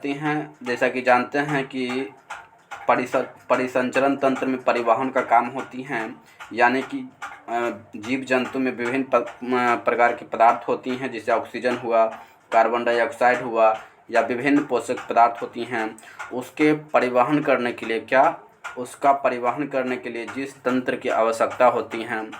होती हैं। जैसा कि जानते हैं कि परिसंचरण तंत्र में परिवहन का काम होती हैं, यानी कि जीव जंतु में विभिन्न प्रकार के पदार्थ होती हैं, जैसे ऑक्सीजन हुआ, कार्बन डाइऑक्साइड हुआ या विभिन्न पोषक पदार्थ होती हैं। उसके परिवहन करने के लिए उसका परिवहन करने के लिए जिस तंत्र की आवश्यकता होती हैं,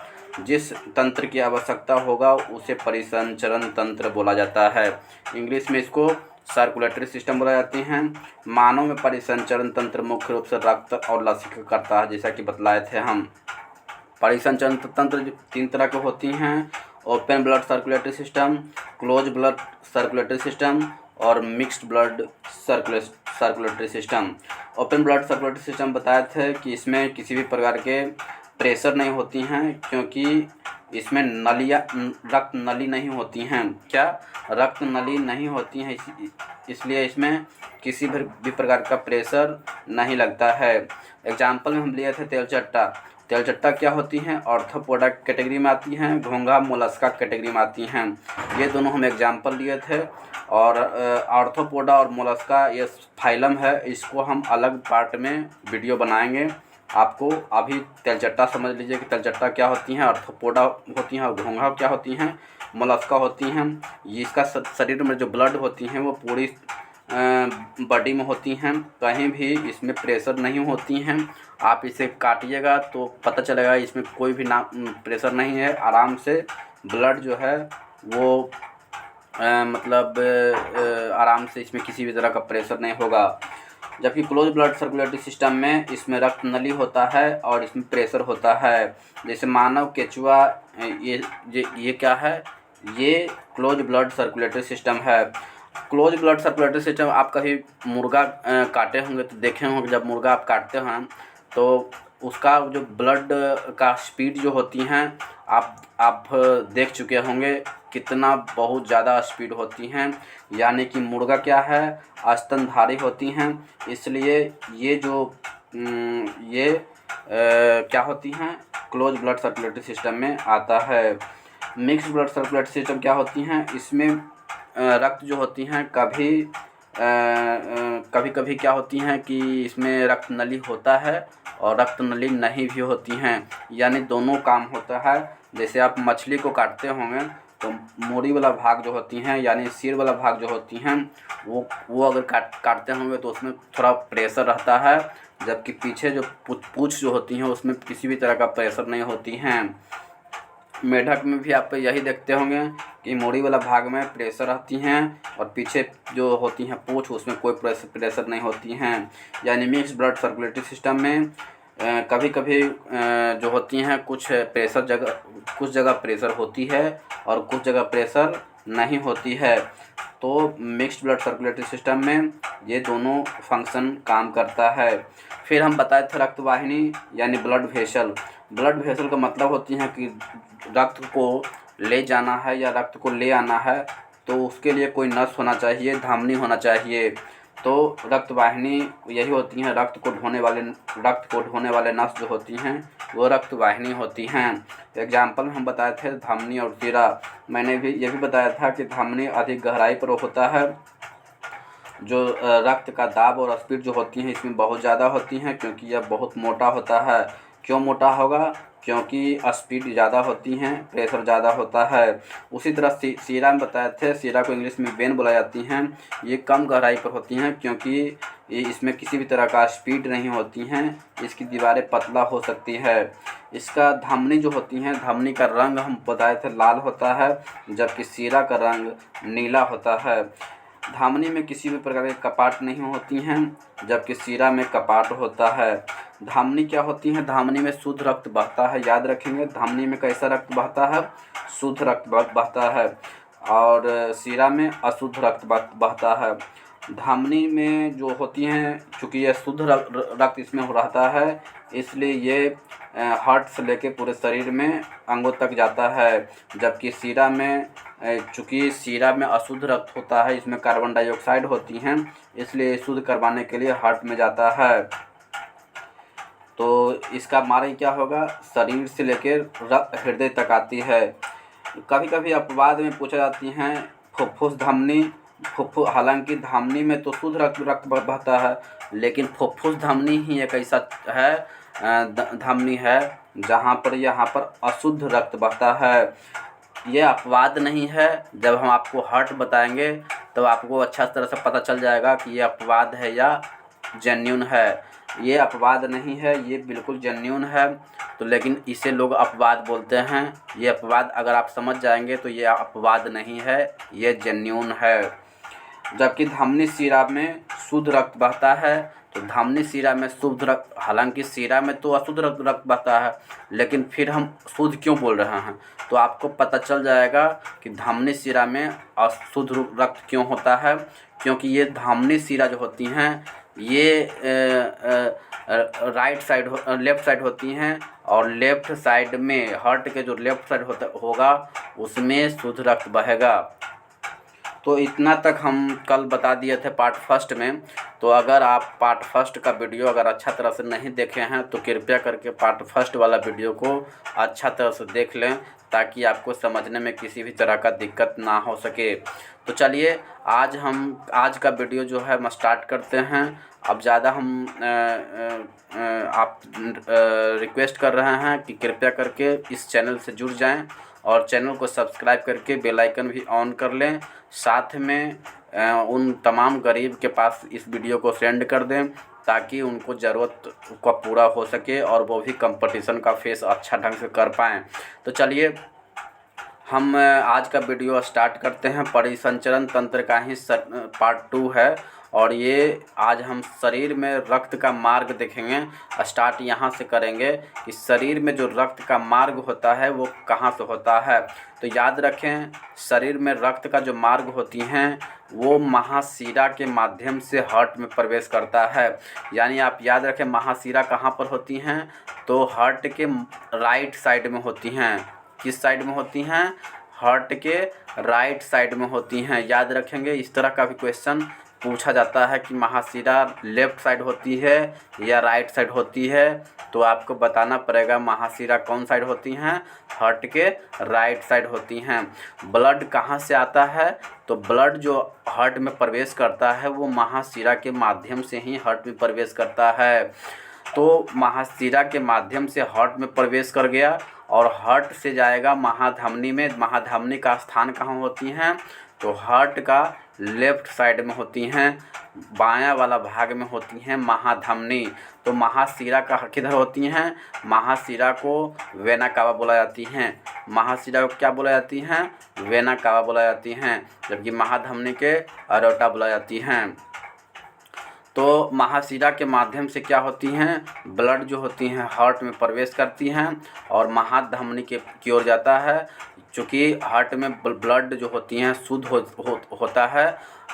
जिस तंत्र की आवश्यकता होगा उसे परिसंचरण तंत्र बोला जाता है। इंग्लिश में इसको सर्कुलेटरी सिस्टम बोला जाती हैं। मानव में परिसंचरण तंत्र मुख्य रूप से रक्त और लसिका करता है, जैसा कि बतलाए थे हम। परिसंचरण तंत्र 3 तरह के होती हैं: open blood circulatory system, close blood circulatory system और mixed blood circulatory system. Open blood circulatory system बताए थे कि इसमें किसी भी प्रकार के प्रेशर नहीं होती हैं, क्योंकि इसमें रक्त नली नहीं होती हैं। रक्त नली नहीं होती हैं, इसलिए इसमें किसी भी प्रकार का प्रेशर नहीं लगता है। एग्जाम्पल में हम लिए थे तेलचट्टा क्या होती हैं? ऑर्थोपोडा कैटेगरी में आती हैं, घोंघा मोलस्का कैटेगरी में आती हैं। ये दोनों हम एग्जाम्पल लिए थे। और ऑर्थोपोडा और मोलस्का ये फाइलम है, इसको हम अलग पार्ट में वीडियो बनाएंगे। आपको अभी तेलचट्टा समझ लीजिए कि तेलचट्टा क्या होती हैं, ऑर्थोपोडा होती हैं और घोंघा क्या होती हैं, मोलस्का होती हैं। इसका शरीर में जो ब्लड होती हैं वो पूरी बॉडी में होती हैं, कहीं भी इसमें प्रेशर नहीं होती हैं। आप इसे काटिएगा तो पता चलेगा इसमें कोई भी प्रेशर नहीं है। आराम से ब्लड जो है वो आराम से इसमें किसी भी तरह का प्रेशर नहीं होगा। जबकि क्लोज ब्लड सर्कुलेटरी सिस्टम में इसमें रक्त नली होता है और इसमें प्रेशर होता है। जैसे मानव, केचुआ, ये क्या है? ये क्लोज ब्लड सर्कुलेटरी सिस्टम है। क्लोज ब्लड सर्कुलेटरी सिस्टम आप कभी मुर्गा काटे होंगे तो देखे होंगे, जब मुर्गा आप काटते हैं तो उसका जो ब्लड का स्पीड जो होती हैं आप देख चुके होंगे, कितना बहुत ज़्यादा स्पीड होती हैं। यानी कि मुर्गा क्या है? स्तनधारी होती हैं, इसलिए ये जो क्या होती हैं? क्लोज ब्लड सर्कुलेटरी सिस्टम में आता है। मिक्स्ड ब्लड सर्कुलेटरी सिस्टम क्या होती हैं? इसमें रक्त जो होती हैं कभी कभी क्या होती हैं कि इसमें रक्त नली होता है और रक्त नली नहीं भी होती हैं, यानी दोनों काम होता है। जैसे आप मछली को काटते होंगे तो मोड़ी वाला भाग जो होती हैं, यानी सिर वाला भाग जो होती हैं, वो अगर काटते होंगे तो उसमें थोड़ा प्रेशर रहता है, जबकि पीछे जो पूँछ जो होती हैं उसमें किसी भी तरह का प्रेशर नहीं होती हैं। मेढक में भी आप यही देखते होंगे कि मोड़ी वाला भाग में प्रेशर रहती हैं और पीछे जो होती हैं पूँछ, उसमें कोई प्रेशर नहीं होती हैं। यानी मिक्स्ड ब्लड सर्कुलेटरी सिस्टम में कभी कभी जो होती हैं कुछ जगह प्रेशर होती है और कुछ जगह प्रेशर नहीं होती है। तो मिक्स्ड ब्लड सर्कुलेटरी सिस्टम में ये दोनों फंक्शन काम करता है। फिर हम बताए थे रक्तवाहिनी यानी ब्लड वेसल। ब्लड वेसल का मतलब होती है कि रक्त को ले जाना है या रक्त को ले आना है तो उसके लिए कोई नस होना चाहिए, धमनी होना चाहिए। तो रक्तवाहिनी यही होती हैं, रक्त को ढोने वाले नस जो होती हैं वो रक्तवाहिनी होती हैं। एग्जाम्पल में हम बताए थे धमनी और शिरा। मैंने भी ये भी बताया था कि धमनी अधिक गहराई पर होता है, जो रक्त का दाब और स्पीड जो होती हैं इसमें बहुत ज़्यादा होती हैं, क्योंकि यह बहुत मोटा होता है। क्यों मोटा होगा? क्योंकि स्पीड ज़्यादा होती हैं, प्रेशर ज़्यादा होता है। उसी तरह शिरा में बताए थे, शिरा को इंग्लिश में वेन बोला जाती हैं। ये कम गहराई पर होती हैं क्योंकि इसमें किसी भी तरह का स्पीड नहीं होती हैं, इसकी दीवारें पतला हो सकती है। इसका धमनी जो होती हैं, धमनी का रंग हम बताए थे लाल होता है, जबकि शिरा का रंग नीला होता है। धमनी में किसी भी प्रकार के कपाट नहीं होती हैं, जबकि शिरा में कपाट होता है। धमनी क्या होती है? धमनी में शुद्ध रक्त बहता है। याद रखेंगे, धमनी में कैसा रक्त बहता है? शुद्ध रक्त बहता है। और शिरा में अशुद्ध रक्त बहता है। धमनी में जो होती हैं, चूँकि यह शुद्ध रक्त इसमें रहता है, इसलिए ये हार्ट से लेके पूरे शरीर में अंगों तक जाता है। जबकि शिरा में चूँकि शिरा में अशुद्ध रक्त होता है, इसमें कार्बन डाइऑक्साइड होती हैं, इसलिए शुद्ध करवाने के लिए हार्ट में जाता है। तो इसका मार्ग क्या होगा? शरीर से लेकर हृदय तक आती है। कभी कभी अपवाद में पूछा जाती हैं फुफ्फुस धमनी फुफ्फुस, हालांकि धमनी में तो शुद्ध रक्त बहता है, लेकिन फुफ्फुस धमनी ही एक ऐसा है धमनी है जहाँ पर यहाँ पर अशुद्ध रक्त बहता है। ये अपवाद नहीं है। जब हम आपको हार्ट बताएंगे तो आपको अच्छा तरह से पता चल जाएगा कि ये अपवाद है या जेन्युइन है। ये अपवाद नहीं है, ये बिल्कुल जेन्युइन है। तो लेकिन इसे लोग अपवाद बोलते हैं। ये अपवाद अगर आप समझ जाएंगे तो ये अपवाद नहीं है, ये जेन्युइन है। जबकि धमनी शिरा में शुद्ध रक्त बहता है, तो धमनी शिरा में शुद्ध रक्त, हालांकि शिरा में तो अशुद्ध रक्त बहता है, लेकिन फिर हम शुद्ध क्यों बोल रहे हैं, तो आपको पता चल जाएगा कि धमनी शिरा में अशुद्ध रक्त क्यों होता है। क्योंकि ये धमनी शिरा जो होती हैं ये राइट साइड लेफ़्ट साइड होती हैं, और लेफ़्ट साइड में हार्ट के जो लेफ़्ट साइड होगा उसमें शुद्ध रक्त बहेगा। तो इतना तक हम कल बता दिए थे पार्ट फर्स्ट में। तो अगर आप पार्ट फर्स्ट का वीडियो अगर अच्छा तरह से नहीं देखे हैं तो कृपया करके पार्ट फर्स्ट वाला वीडियो को अच्छा तरह से देख लें, ताकि आपको समझने में किसी भी तरह का दिक्कत ना हो सके। तो चलिए आज का वीडियो जो है हम स्टार्ट करते हैं। अब ज़्यादा हम आप रिक्वेस्ट कर रहे हैं कि कृपया करके इस चैनल से जुड़ जाएं और चैनल को सब्सक्राइब करके बेल आइकन भी ऑन कर लें। साथ में उन तमाम गरीब के पास इस वीडियो को सेंड कर दें, ताकि उनको ज़रूरत का पूरा हो सके और वो भी कंपटीशन का फेस अच्छा ढंग से कर पाएँ। तो चलिए हम आज का वीडियो स्टार्ट करते हैं। परिसंचरण तंत्र का ही पार्ट 2 है, और ये आज हम शरीर में रक्त का मार्ग देखेंगे। स्टार्ट यहाँ से करेंगे कि शरीर में जो रक्त का मार्ग होता है वो कहाँ से होता है। तो याद रखें, शरीर में रक्त का जो मार्ग होती हैं वो महाशिरा के माध्यम से हार्ट में प्रवेश करता है। यानी आप याद रखें, महाशिरा कहाँ पर होती हैं, तो हार्ट के राइट साइड में होती हैं। किस साइड में होती हैं? हार्ट के राइट साइड में होती हैं। याद रखेंगे, इस तरह का भी क्वेश्चन पूछा जाता है कि महाशिरा लेफ़्ट साइड होती है या राइट साइड होती है, तो आपको बताना पड़ेगा महाशिरा कौन साइड होती हैं, हार्ट के राइट साइड होती हैं। ब्लड कहाँ से आता है, तो ब्लड जो हार्ट में प्रवेश करता है वो महाशिरा के माध्यम से ही हार्ट में प्रवेश करता है। तो महाशिरा के माध्यम से हार्ट में प्रवेश कर गया और हार्ट से जाएगा महाधमनी में। महाधमनी का स्थान कहाँ होती हैं, तो हार्ट का लेफ़्ट साइड में होती हैं, बायां वाला भाग में होती हैं महाधमनी। तो महाशिरा का किधर होती हैं? महाशिरा को वेना कावा बोला जाती हैं। महाशिरा को क्या बोला जाती हैं? वेना कावा बोला जाती हैं। जबकि महाधमनी के अरोटा बोला जाती हैं। तो महाशिरा के माध्यम से क्या होती हैं, ब्लड जो होती हैं हार्ट में प्रवेश करती हैं और महाधमनी की ओर जाता है। चूँकि हार्ट में ब्लड जो होती हैं शुद्ध होता है,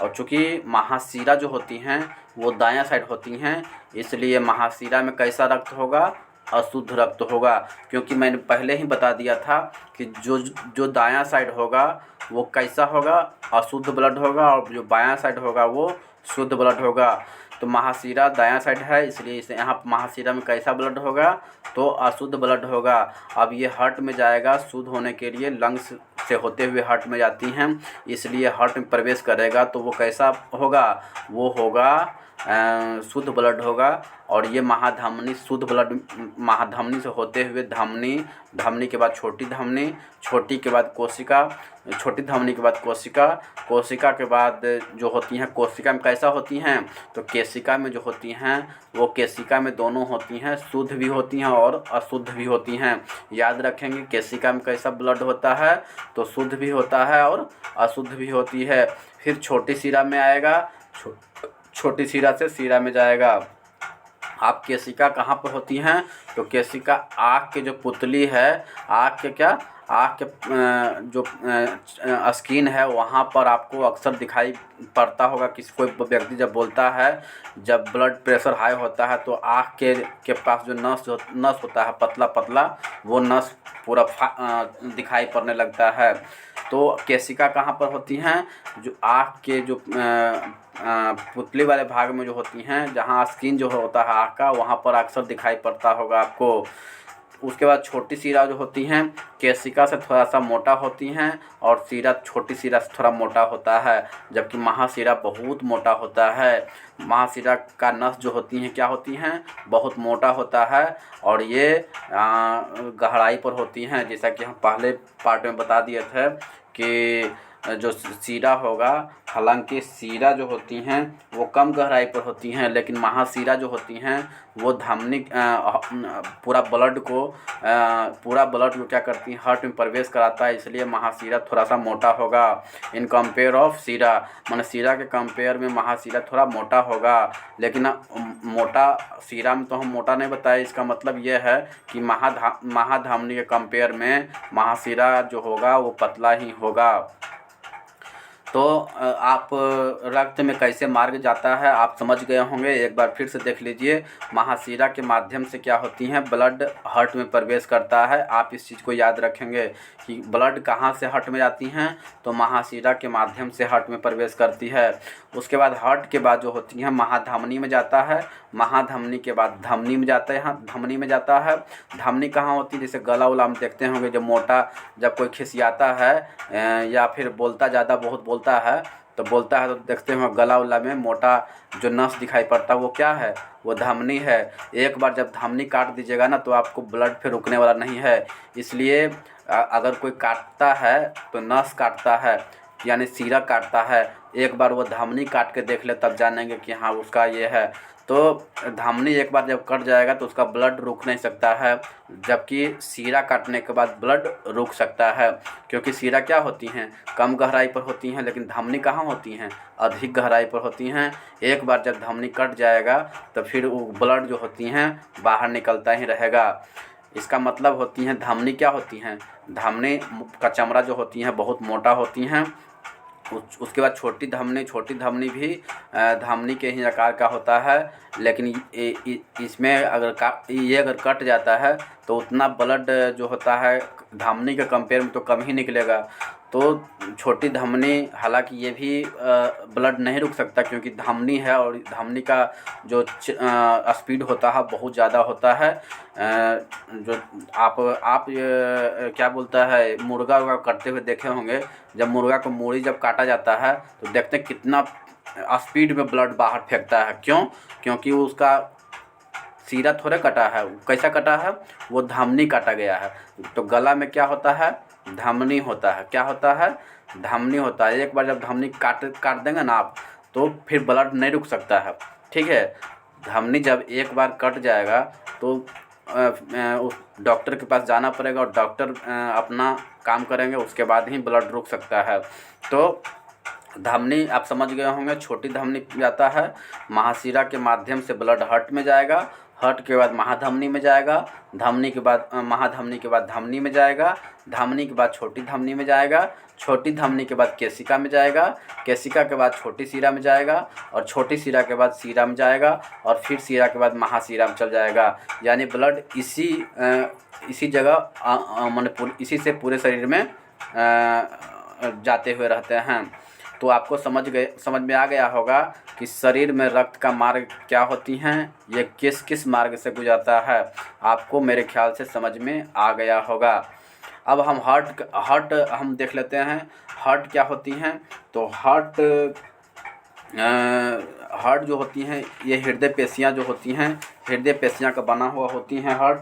और चूँकि महाशिरा जो होती हैं वो दायां साइड होती हैं, इसलिए महाशिरा में कैसा रक्त होगा? अशुद्ध रक्त होगा। क्योंकि मैंने पहले ही बता दिया था कि जो दायां साइड होगा वो कैसा होगा? अशुद्ध ब्लड होगा, और जो बायां साइड होगा वो शुद्ध ब्लड होगा। तो महाशिरा दायां साइड है, इसलिए इसे यहाँ महाशिरा में कैसा ब्लड होगा? तो अशुद्ध ब्लड होगा। अब ये हार्ट में जाएगा, शुद्ध होने के लिए लंग्स से होते हुए हार्ट में जाती हैं, इसलिए हार्ट में प्रवेश करेगा तो वो कैसा होगा? वो होगा शुद्ध ब्लड होगा। और ये महाधमनी शुद्ध ब्लड, महाधमनी से होते हुए धमनी, धमनी के बाद छोटी धमनी, छोटी के बाद कोशिका, छोटी धमनी के बाद कोशिका, कोशिका के बाद जो होती हैं, कोशिका में कैसा होती हैं? तो केशिका में जो होती हैं वो केशिका में दोनों होती हैं, शुद्ध भी होती हैं और अशुद्ध भी होती हैं। याद रखेंगे, केशिका में कैसा ब्लड होता है? तो शुद्ध भी होता है और अशुद्ध भी होती है। फिर छोटी शिरा में आएगा, छोटी शिरा से शिरा में जाएगा। आप केशिका कहाँ पर होती हैं? तो केशिका आँख के जो पुतली है, आँख के क्या, आँख के जो स्किन है वहाँ पर आपको अक्सर दिखाई पड़ता होगा। किसी कोई व्यक्ति जब बोलता है, जब ब्लड प्रेशर हाई होता है तो आँख के पास जो नस होता है पतला पतला, वो नस पूरा दिखाई पड़ने लगता है। तो केशिका कहाँ पर होती हैं? जो आँख के जो पुतली वाले भाग में जो होती हैं, जहाँ स्किन जो होता है आँख का, वहाँ पर अक्सर दिखाई पड़ता होगा आपको। उसके बाद छोटी शिरा जो होती हैं केशिका से थोड़ा सा मोटा होती हैं और शिरा छोटी शिरा से थोड़ा मोटा होता है, जबकि महाशिरा बहुत मोटा होता है। महाशिरा का नस जो होती हैं क्या होती हैं, बहुत मोटा होता है और ये गहराई पर होती हैं। जैसा कि हम पहले पार्ट में बता दिए थे कि जो शिरा होगा, हालांकि शिरा जो होती हैं वो कम गहराई पर होती हैं, लेकिन महाशिरा जो होती हैं वो धमनी पूरा ब्लड को क्या करती हैं, हार्ट में प्रवेश कराता है, इसलिए महाशिरा थोड़ा सा मोटा होगा इन कंपेयर ऑफ शिरा। माने शिरा के कंपेयर में महाशिरा थोड़ा मोटा होगा, लेकिन मोटा शिरा में तो हम मोटा नहीं बताए। इसका मतलब ये है कि महाधमनी के कंपेयर में महाशिरा जो होगा वो पतला ही होगा। तो आप रक्त में कैसे मार्ग जाता है आप समझ गए होंगे। एक बार फिर से देख लीजिए, महाशिरा के माध्यम से क्या होती हैं, ब्लड हार्ट में प्रवेश करता है। आप इस चीज़ को याद रखेंगे कि ब्लड कहाँ से हार्ट में जाती हैं, तो महाशिरा के माध्यम से हार्ट में प्रवेश करती है। उसके बाद हार्ट के बाद जो होती हैं महाधमनी में जाता है, महाधमनी के बाद धमनी में जाता है। धमनी में जाता है, धमनी कहाँ होती है, जैसे गला उला में देखते होंगे, जब मोटा जब कोई खिसियाता है या फिर बहुत बोलता है तो देखते हैं गला उला में मोटा जो नस दिखाई पड़ता है वो क्या है, वो धमनी है। एक बार जब धमनी काट दीजिएगा ना तो आपको ब्लड फिर रुकने वाला नहीं है। इसलिए अगर कोई काटता है तो नस काटता है यानी शिरा काटता है, एक बार वो धमनी काट के देख ले तब जानेंगे कि हाँ उसका ये है। तो धमनी एक बार जब कट जाएगा तो उसका ब्लड रुक नहीं सकता है, जबकि शिरा काटने के बाद ब्लड रुक सकता है, क्योंकि शिरा क्या होती हैं, कम गहराई पर होती हैं, लेकिन धमनी कहाँ होती हैं, अधिक गहराई पर होती हैं। एक बार जब धमनी कट जाएगा तो फिर वो ब्लड जो होती हैं बाहर निकलता ही रहेगा। इसका मतलब होती हैं धमनी क्या होती हैं, धमनी का चमड़ा जो होती हैं बहुत मोटा होती हैं। उसके बाद छोटी धमनी भी धमनी के ही आकार का होता है, लेकिन इसमें अगर कट जाता है तो उतना ब्लड जो होता है धमनी के कंपेयर में तो कम ही निकलेगा। तो छोटी धमनी हालांकि ये भी ब्लड नहीं रुक सकता, क्योंकि धमनी है और धमनी का जो स्पीड होता है बहुत ज़्यादा होता है। जो आप क्या बोलता है, मुर्गा उर्गा करते हुए देखे होंगे, जब मुर्गा को मूड़ी जब काटा जाता है तो देखते हैं कितना स्पीड में ब्लड बाहर फेंकता है। क्योंकि उसका शिरा थोड़े कटा है, कैसा कटा है, वो धमनी काटा गया है। तो गला में क्या होता है, धमनी होता है। क्या होता है, धमनी होता है। एक बार जब धमनी काट देंगे ना आप तो फिर ब्लड नहीं रुक सकता है, ठीक है। धमनी जब एक बार कट जाएगा तो उस डॉक्टर के पास जाना पड़ेगा और डॉक्टर अपना काम करेंगे, उसके बाद ही ब्लड रुक सकता है। तो धमनी आप समझ गए होंगे, छोटी धमनी जाता है, महाशिरा के माध्यम से ब्लड हार्ट में जाएगा, हार्ट के बाद महाधमनी में जाएगा, धमनी के बाद महाधमनी के बाद धमनी में जाएगा, धमनी के बाद छोटी धमनी में जाएगा, छोटी धमनी के बाद केशिका में जाएगा, केशिका के बाद छोटी शिरा में जाएगा और छोटी शिरा के बाद शिरा में जाएगा और फिर शिरा के बाद महाशिरा में चल जाएगा। यानी ब्लड इसी जगह माने इसी से पूरे शरीर में जाते हुए रहते हैं। तो आपको समझ में आ गया होगा कि शरीर में रक्त का मार्ग क्या होती हैं, ये किस किस मार्ग से गुजरता है, आपको मेरे ख्याल से समझ में आ गया होगा। अब हम हार्ट हम देख लेते हैं, हार्ट क्या होती हैं। तो हार्ट जो होती हैं ये हृदय पेशियाँ जो होती हैं, हृदय पेशियाँ का बना हुआ होती हैं हार्ट,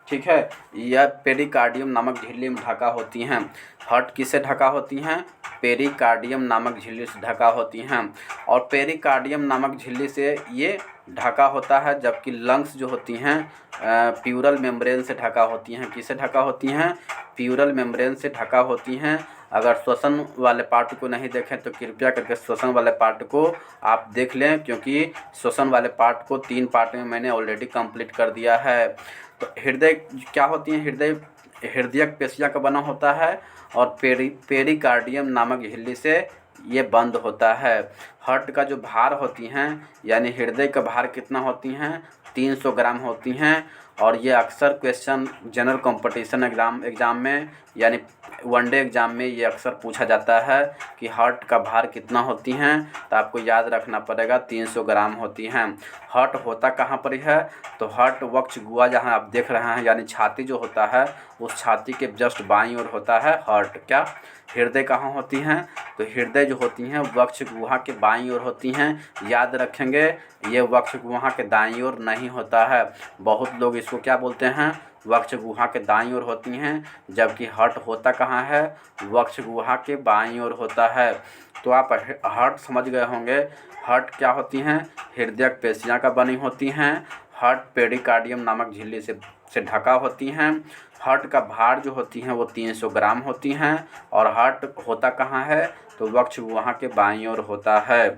ठीक है। यह पेरिकार्डियम नामक झिल्ली में ढका होती हैं। हार्ट किससे ढका होती हैं, पेरिकार्डियम नामक झिल्ली से ढका होती हैं। और पेरिकार्डियम नामक झिल्ली से ये ढका होता है, जबकि लंग्स जो होती हैं प्यूरल मेम्ब्रेन से ढका होती हैं। किससे ढका होती हैं, प्यूरल मेम्ब्रेन से ढका होती हैं। अगर श्वसन वाले पार्ट को नहीं देखें तो कृपया करके श्वसन वाले पार्ट को आप देख लें, क्योंकि श्वसन वाले पार्ट को 3 पार्ट में मैंने ऑलरेडी कंप्लीट कर दिया है। तो हृदय क्या होती है, हृदयक पेशियाँ का बना होता है और पेरिकार्डियम नामक झिल्ली से ये बंद होता है। हार्ट का जो भार होती हैं यानी हृदय का भार कितना होती हैं, 300 ग्राम होती हैं और ये अक्सर क्वेश्चन जनरल कंपटीशन एग्ज़ाम में यानी वनडे एग्ज़ाम में ये अक्सर पूछा जाता है कि हार्ट का भार कितना होती हैं, तो आपको याद रखना पड़ेगा 300 ग्राम होती हैं। हार्ट होता कहाँ पर है, तो हार्ट वक्ष गुहा जहाँ आप देख रहे हैं यानी छाती जो होता है उस छाती के जस्ट बाईं ओर होता है हार्ट। क्या हृदय कहाँ होती हैं, तो हृदय जो होती हैं वक्ष गुहा के बाईं ओर होती हैं। याद रखेंगे ये वक्ष गुहा के दाईं ओर नहीं होता है। बहुत लोग इसको क्या बोलते हैं, वक्ष गुहा के दाईं ओर होती हैं, जबकि हार्ट होता कहाँ है, वक्ष गुहा के बाईं ओर होता है। तो आप हार्ट समझ गए होंगे। हार्ट क्या होती हैं, हृदय पेशियाँ का बनी होती हैं। हार्ट पेरिकार्डियम नामक झिल्ली से ढका होती हैं। हार्ट का भार जो होती हैं वो 300 ग्राम होती हैं। और हार्ट होता कहाँ है, तो वक्ष गुहा के बाईं ओर होता है।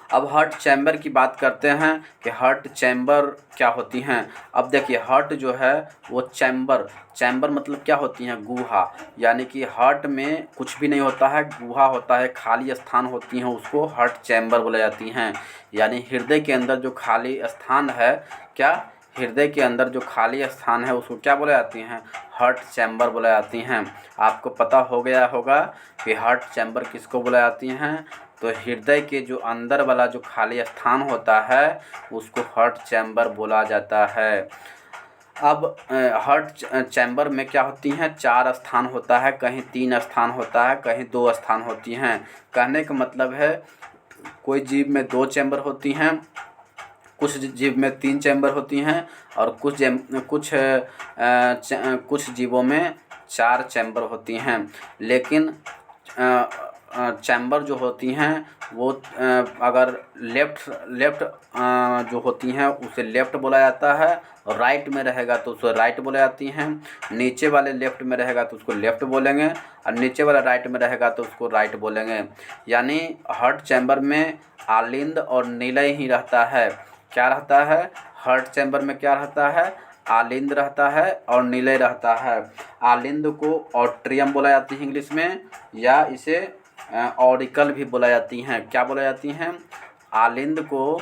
अब हार्ट चैम्बर की बात करते हैं कि हार्ट चैम्बर क्या होती हैं। अब देखिए हार्ट जो है वो चैम्बर मतलब क्या होती हैं, गुहा। यानी कि हार्ट में कुछ भी नहीं होता है, गुहा होता है, खाली स्थान होती हैं, उसको हार्ट चैम्बर बोला जाती हैं। यानी हृदय के अंदर जो खाली स्थान है, क्या हृदय के अंदर जो खाली स्थान है उसको क्या बोला जाती हैं, हार्ट चैम्बर बोला जाती हैं। आपको पता हो गया होगा कि हार्ट चैम्बर किसको बोला जाती हैं, तो हृदय के जो अंदर वाला जो खाली स्थान होता है उसको हार्ट चैम्बर बोला जाता है। अब हार्ट चैम्बर में क्या होती हैं, 4 स्थान होता है, कहीं 3 स्थान होता है, कहीं 2 स्थान होती हैं। कहने का मतलब है कोई जीव में 2 चैम्बर होती हैं, कुछ जीव में 3 चैम्बर होती हैं और कुछ जीवों में 4 चैम्बर होती हैं। लेकिन चैम्बर जो होती हैं वो अगर लेफ़्ट जो होती हैं उसे लेफ़्ट बोला जाता है, और राइट में रहेगा तो उसे राइट बोला जाती हैं। नीचे वाले लेफ़्ट में रहेगा तो उसको लेफ़्ट बोलेंगे, और नीचे वाला राइट में रहेगा तो उसको राइट बोलेंगे। यानी हार्ट चैम्बर में आलिंद और निलय ही रहता है। क्या रहता है, हार्ट चैम्बर में क्या रहता है, आलिंद रहता है और निलय रहता है। आलिंद को ऑट्रियम बोला जाती है इंग्लिश में, या इसे ऑरिकल भी बोला जाती हैं। क्या बोला जाती हैं, आलिंद को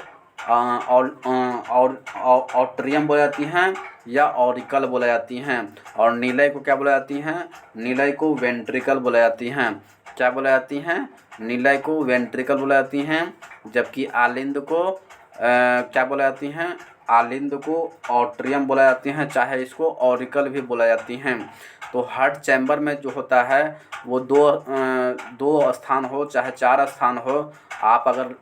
ऑट्रियम बोला जाती हैं या ऑरिकल बोला जाती हैं। और निलय को क्या बोला जाती हैं, निलय को वेंट्रिकल बोला जाती हैं। क्या बोला जाती हैं, निलय को वेंट्रिकल बोला जाती हैं, जबकि आलिंद को क्या बोला जाती हैं, आलिंद को ऑट्रियम बोला जाती हैं, चाहे इसको ऑरिकल भी बोला जाती हैं। तो हार्ट चैम्बर में जो होता है वो दो स्थान हो चाहे 4 स्थान हो, आप अगर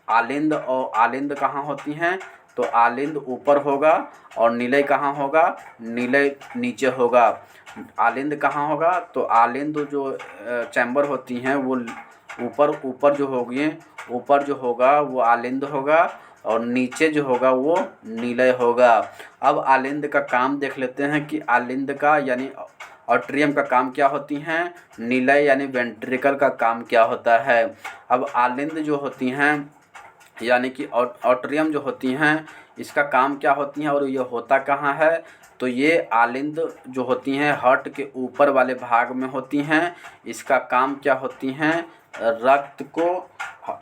आलिंद कहाँ होती हैं, तो आलिंद ऊपर होगा और निलय कहाँ होगा, निलय नीचे होगा। आलिंद कहाँ होगा, तो आलिंद जो चैम्बर होती हैं वो ऊपर जो होगी, ऊपर जो होगा वो आलिंद होगा और नीचे जो होगा वो निलय होगा। अब आलिंद का काम देख लेते हैं कि आलिंद का यानी ऑट्रियम का काम क्या होती हैं, निलय यानी वेंट्रिकल का काम क्या होता है। अब आलिंद जो होती हैं यानी कि ऑट्रियम जो होती हैं इसका काम क्या होती हैं और ये होता कहाँ है, तो ये आलिंद जो होती हैं हार्ट के ऊपर वाले भाग में होती हैं। इसका काम क्या होती हैं, रक्त को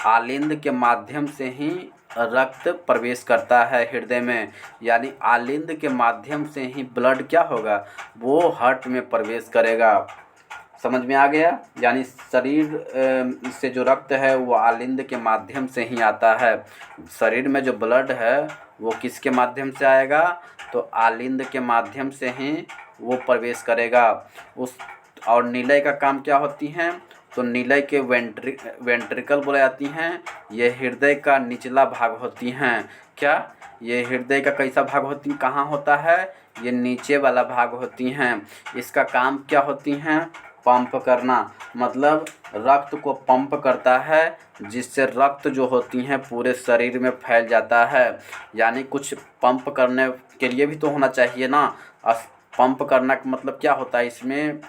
आलिंद के माध्यम से ही रक्त प्रवेश करता है हृदय में। यानी आलिंद के माध्यम से ही ब्लड क्या होगा, वो हार्ट में प्रवेश करेगा। समझ में आ गया, यानी शरीर से जो रक्त है वो आलिंद के माध्यम से ही आता है। शरीर में जो ब्लड है वो किसके माध्यम से आएगा, तो आलिंद के माध्यम से ही वो प्रवेश करेगा। और निलय का काम क्या होती हैं, तो निलय के वेंट्रिकल बोला जाती हैं। ये हृदय का निचला भाग होती हैं। क्या ये हृदय का कैसा भाग होती, कहाँ होता है, ये नीचे वाला भाग होती हैं। इसका काम क्या होती हैं, पंप करना, मतलब रक्त को पंप करता है, जिससे रक्त जो होती हैं पूरे शरीर में फैल जाता है। यानी कुछ पंप करने के लिए भी तो होना चाहिए ना। पंप करना का मतलब क्या होता है, इसमें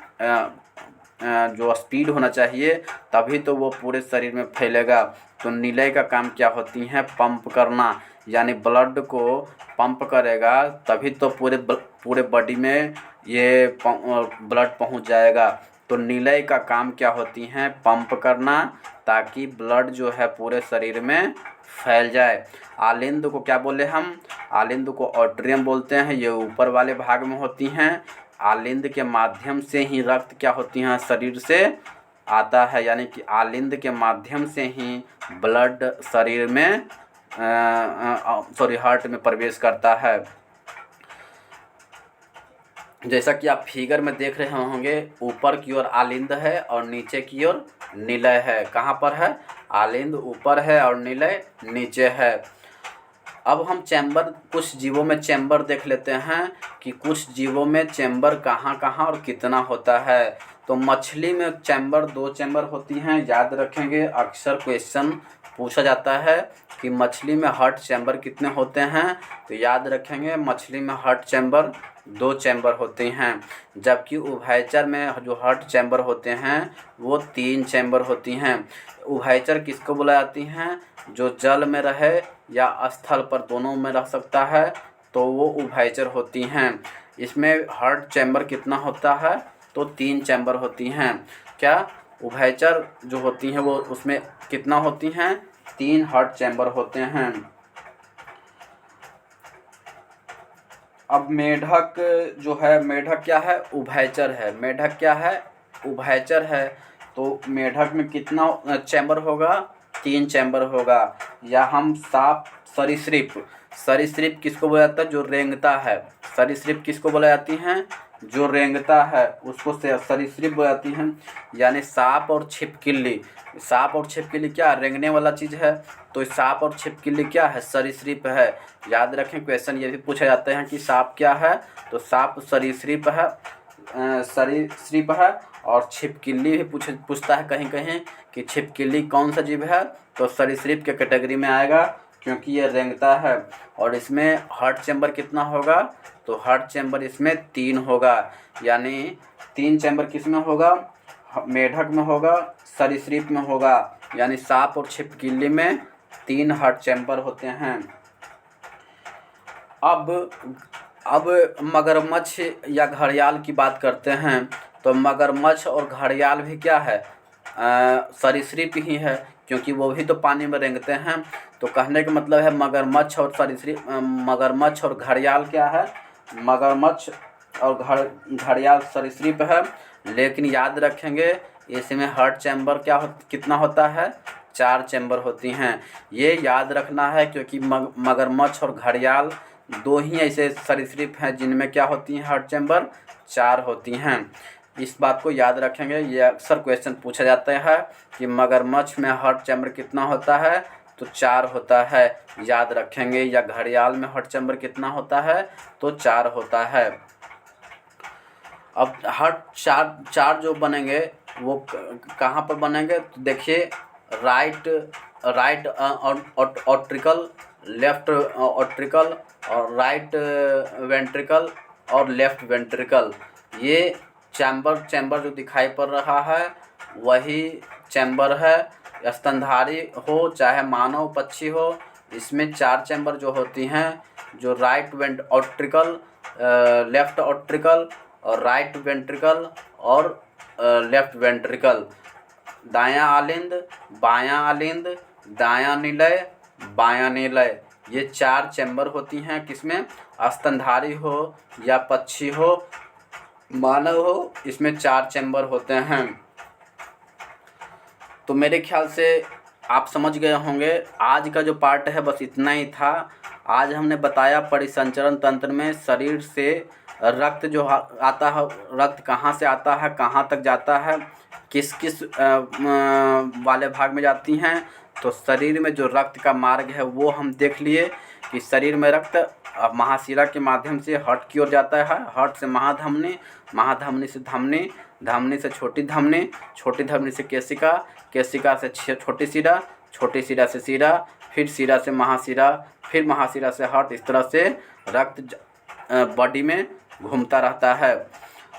जो स्पीड होना चाहिए, तभी तो वो पूरे शरीर में फैलेगा। तो निलय का काम क्या होती हैं, पंप करना, यानी ब्लड को पंप करेगा तभी तो पूरे बॉडी में ये ब्लड पहुंच जाएगा। तो नीलय का काम क्या होती हैं, पंप करना, ताकि ब्लड जो है पूरे शरीर में फैल जाए। आलिंद को क्या बोले हम, आलिंद को ऑट्रियम बोलते हैं, ये ऊपर वाले भाग में होती हैं। आलिंद के माध्यम से ही रक्त क्या होती हैं, शरीर से आता है, यानी कि आलिंद के माध्यम से ही ब्लड शरीर में हार्ट में प्रवेश करता है। जैसा कि आप फिगर में देख रहे होंगे, ऊपर की ओर आलिंद है और नीचे की ओर निलय है। कहाँ पर है, आलिंद ऊपर है और निलय नीचे है। अब हम चैम्बर, कुछ जीवों में चैम्बर देख लेते हैं कि कुछ जीवों में चैम्बर कहाँ कहाँ और कितना होता है। तो मछली में चैम्बर 2 चैम्बर होती हैं, याद रखेंगे, अक्सर क्वेश्चन पूछा जाता है कि मछली में हार्ट चैम्बर कितने होते हैं, तो याद रखेंगे मछली में हार्ट चैम्बर 2 चैम्बर होते हैं। जबकि उभयचर में जो हार्ट चैम्बर होते हैं वो 3 चैम्बर होती हैं। उभयचर किसको बोला जाती हैं, जो जल में रहे या स्थल पर दोनों में रह सकता है, तो वो उभयचर होती हैं। इसमें हार्ट चैम्बर कितना होता है, तो 3 चैम्बर होती हैं। क्या उभयचर जो होती हैं वो उसमें कितना होती हैं, 3 हार्ट चैम्बर होते हैं। अब मेढक जो है, मेढक क्या है, उभयचर है। मेढक क्या है, उभयचर है। तो मेढक में कितना चैम्बर होगा, 3 चैम्बर होगा। या हम सांप, सरीसृप, सरीसृप किसको बोला जाता है, जो रेंगता है। सरीसृप किसको बोला जाती हैं, जो रेंगता है, उसको सरीसृप बोला जाती हैं। यानी सांप और छिपकली, सांप और छिपकली क्या, रेंगने वाला चीज़ है, तो सांप और छिपकली क्या है, सरीसृप है। याद रखें, क्वेश्चन ये भी पूछा जाता है कि सांप क्या है, तो सांप सरीसृप है, सरीसृप है। और छिपकली भी पूछता है कहीं कहीं कि छिपकली कौन सा जीव है, तो सरीसृप के कैटेगरी में आएगा, क्योंकि ये रेंगता है। और इसमें हार्ट चैम्बर कितना होगा, तो हार्ट चैम्बर इसमें 3 होगा। यानी 3 चैम्बर किस में होगा, मेढक में होगा, सरीसृप में होगा। यानी सांप और छिपकली में 3 हार्ट चैम्बर होते हैं। अब मगरमच्छ या घड़ियाल की बात करते हैं। तो मगरमच्छ और घड़ियाल भी क्या है, सरीसृप ही है, क्योंकि वो भी तो पानी में रेंगते हैं। तो कहने का मतलब है मगरमच्छ और सरीसृप, मगरमच्छ और घड़ियाल क्या है, मगरमच्छ और घड़ियाल सरीसृप है। लेकिन याद रखेंगे इसमें हार्ट चैम्बर कितना होता है, 4 चैम्बर होती हैं। ये याद रखना है, क्योंकि मगरमच्छ और घड़ियाल 2 ही ऐसे सरीसृप हैं जिनमें क्या होती हैं, हार्ट चैम्बर 4 होती हैं। इस बात को याद रखेंगे, ये अक्सर क्वेश्चन पूछा जाता है कि मगरमच्छ में हार्ट चैम्बर कितना होता है, तो 4 होता है, याद रखेंगे। या घड़ियाल में हार्ट चैम्बर कितना होता है, तो 4 होता है। अब हार्ट चार जो बनेंगे वो कहाँ पर बनेंगे, तो देखिए, राइट ऑट्रिकल, लेफ्ट ऑट्रिकल, और राइट वेंट्रिकल और लेफ्ट वेंट्रिकल। ये चैम्बर जो दिखाई पड़ रहा है वही चैम्बर है। स्तनधारी हो चाहे मानव पक्षी हो, इसमें 4 चैम्बर जो होती हैं, जो राइट ऑट्रिकल, लेफ्ट ऑट्रिकल और राइट वेंट्रिकल और लेफ्ट वेंट्रिकल। दायां आलिंद, बायां आलिंद, दायां निलय, बायां निलय, ये 4 चैम्बर होती हैं। किसमें, स्तनधारी हो या पक्षी हो, मानव हो, इसमें 4 चैम्बर होते हैं। तो मेरे ख्याल से आप समझ गए होंगे। आज का जो पार्ट है बस इतना ही था। आज हमने बताया परिसंचरण तंत्र में शरीर से रक्त जो आता है, रक्त कहाँ से आता है, कहाँ तक जाता है, किस किस वाले भाग में जाती हैं। तो शरीर में जो रक्त का मार्ग है वो हम देख लिए कि शरीर में रक्त महाशिरा के माध्यम से हार्ट की ओर जाता है, हार्ट से महाधमनी, महाधमनी से धमनी, धमनी से छोटी धमनी, छोटी धमनी से केशिका, केशिका से छोटी शिरा, छोटी शिरा से शिरा, फिर शिरा से महाशिरा, फिर महाशिरा से हार्ट। इस तरह से रक्त बॉडी में घूमता रहता है।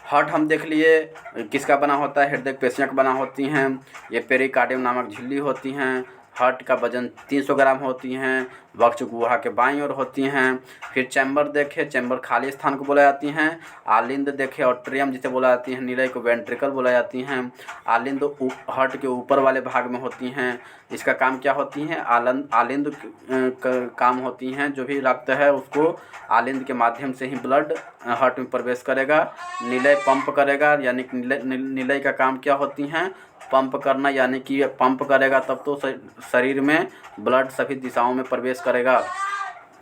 हार्ट हम देख लिए किसका बना होता है, हृदय पेशियाँ का बना होती हैं, ये पेरिकार्डियम नामक झिल्ली होती हैं। हार्ट का वजन 300 ग्राम होती हैं, वक्ष गुहा के बाईं ओर होती हैं। फिर चैम्बर देखे, चैम्बर खाली स्थान को बोला जाती हैं। आलिंद देखे, ऑट्रियम जिसे बोला जाती है, निलय को वेंट्रिकल बोला जाती हैं। आलिंद हार्ट के ऊपर वाले भाग में होती हैं। इसका काम क्या होती हैं? आलिंद काम होती हैं, जो भी रक्त है उसको आलिंद के माध्यम से ही ब्लड हार्ट में प्रवेश करेगा। निलय पंप करेगा, यानी कि निलय का काम क्या होती हैं? पंप करना, यानी कि पंप करेगा तब तो शरीर में ब्लड सभी दिशाओं में प्रवेश करेगा।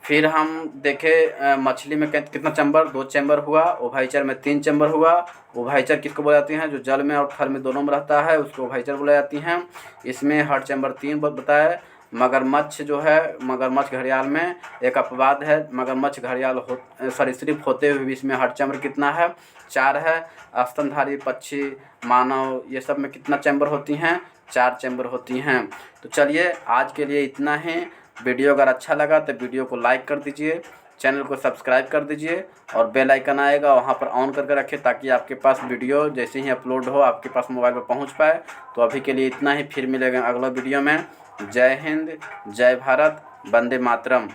फिर हम देखें मछली में कितना चैम्बर? 2 चैम्बर हुआ। उभयचर में 3 चैम्बर हुआ। उभयचर किसको बोला जाती हैं? जो जल में और थल में दोनों में रहता है उसको उभयचर बोला जाती हैं। इसमें हार्ट चैम्बर 3 बताया। मगरमच्छ जो है, मगरमच्छ घड़ियाल में एक अपवाद है, मगरमच्छ घड़ियाल सरीसृप होते हुए भी इसमें हार्ट चैम्बर कितना है? 4 है। स्तनधारी पक्षी, मानव, ये सब में कितना चैम्बर होती हैं? 4 चैम्बर होती हैं। तो चलिए आज के लिए इतना ही। वीडियो अगर अच्छा लगा तो वीडियो को लाइक कर दीजिए, चैनल को सब्सक्राइब कर दीजिए और बेल आइकन आएगा वहाँ पर ऑन करके रखें, ताकि आपके पास वीडियो जैसे ही अपलोड हो आपके पास मोबाइल पर पहुँच पाए। तो अभी के लिए इतना ही, फिर मिलेगा अगला वीडियो में। जय हिंद, जय भारत, वंदे मातरम।